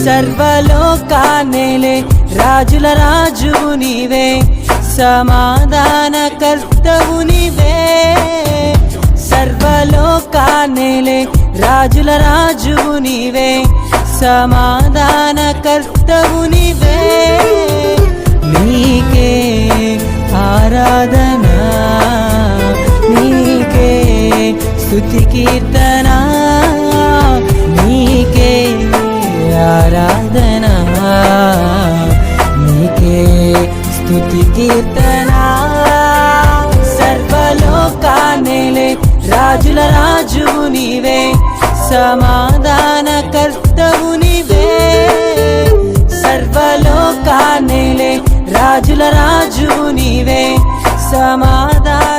సర్వలోకాన్నేలే రాజుల రాజువు నీవే, సమాధానకర్తవు నీవే. సర్వలోకాన్నేలే రాజుల రాజువు నీవే, సమాధానకర్తవు నీవే. నీకే ఆరాధన, నీకే స్తుతి కీర్తన, నీకే ఆరాధన, నీకే స్తుతి కీర్తన. సర్వలోకాన్నేలే రాజుల రాజువు నీవే, సమాధానకర్తవు నీవే. సర్వలోకాన్నేలే రాజుల రాజువు నీవే, సమాధాన